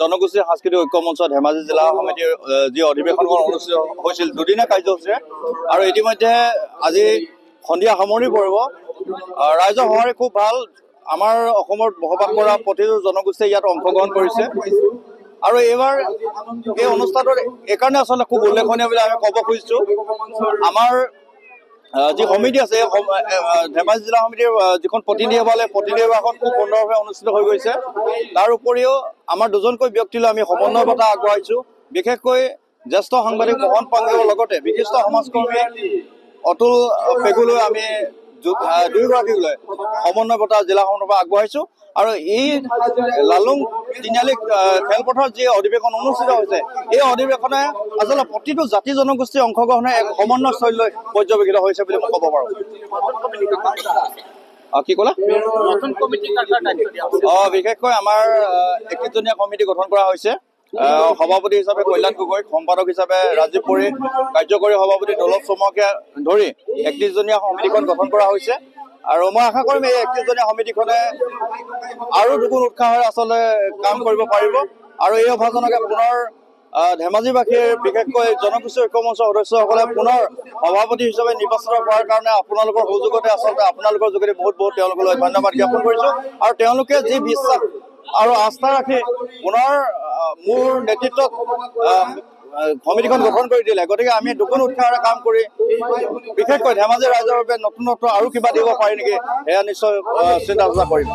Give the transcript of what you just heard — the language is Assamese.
জনগোষ্ঠীৰ সাংস্কৃতিক ঐক্য মঞ্চ ধেমাজি জিলা সমিতিৰ যি অধিৱেশনখন অনুষ্ঠিত হৈছিল দুদিনীয়া কাৰ্যসূচীৰে আৰু ইতিমধ্যে আজি সন্ধিয়া সামৰণি পৰিব। ৰাইজৰ সঁহাৰি খুব ভাল। আমাৰ অসমত বসবাস কৰা প্ৰতিটো জনগোষ্ঠীয়ে ইয়াত অংশগ্ৰহণ কৰিছে আৰু এইবাৰ এই অনুষ্ঠানটোত এইকাৰণে আচলতে খুব উল্লেখনীয় বুলি আমি ক'ব খুজিছোঁ। আমাৰ যি সমিতি আছে ধেমাজি জিলা সমিতিৰ যিখন প্ৰতিনিধি সভা প্ৰতিনিধি সভাখন খুব সুন্দৰভাৱে অনুষ্ঠিত হৈ গৈছে। তাৰ উপৰিও আমাৰ দুজনকৈ ব্যক্তিলৈ আমি সমন্বয় বঁটা আগবঢ়াইছোঁ। বিশেষকৈ জ্যেষ্ঠ সাংবাদিক মোহন পাংগেৰ লগতে বিশিষ্ট সমাজকৰ্মী অতুল পেগুলৈ আমি দুয়োগৰাকীলৈ সমন্বয় বঁটা জিলাখনৰ পৰা আগবঢ়াইছোঁ। আৰু এই লালুং তিনিআলি খেলপথাৰত যি অধিৱেশন অনুষ্ঠিত হৈছে এই অধিৱেশনে আচলতে প্ৰতিটো জাতি জনগোষ্ঠীৰ অংশগ্ৰহণে এক সমন্বয় স্থলীলৈ পৰ্যবেক্ষিত হৈছে বুলি মই ক'ব পাৰোঁ। কি ক'লা? বিশেষকৈ আমাৰ 31জনীয়া কমিটি গঠন কৰা হৈছে। সভাপতি হিচাপে কল্যাণ গগৈ, সম্পাদক হিচাপে ৰাজীৱ পৰী, কাৰ্যকৰী সভাপতি দৌলত চমুৱাকে ধৰি 31জনীয়া সমিতিখন গঠন কৰা হৈছে। আৰু মই আশা কৰিম এই 31জনীয়া সমিতিখনে আৰু দুগুণ উৎসাহেৰে আচলতে কাম কৰিব পাৰিব আৰু এই সভাজনকে পুনৰ ধেমাজিবাসীৰ বিশেষকৈ জনগোষ্ঠী ঐক্য মঞ্চৰ সদস্যসকলে পুনৰ সভাপতি হিচাপে নিৰ্বাচিত কৰাৰ কাৰণে আপোনালোকৰ সহযোগতে আচলতে আপোনালোকৰ যোগেদি বহুত বহুত তেওঁলোকলৈ ধন্যবাদ জ্ঞাপন কৰিছোঁ। আৰু তেওঁলোকে যি বিশ্বাস আৰু আস্থা ৰাখি পুনৰ মোৰ নেতৃত্বত সমিতিখন গঠন কৰি দিলে, গতিকে আমি দুগুণ উৎসাহেৰে কাম কৰি বিশেষকৈ ধেমাজি ৰাইজৰ বাবে নতুনত্ব আৰু কিবা দিব পাৰি নেকি সেয়া নিশ্চয় চিন্তা চৰ্চা কৰিম।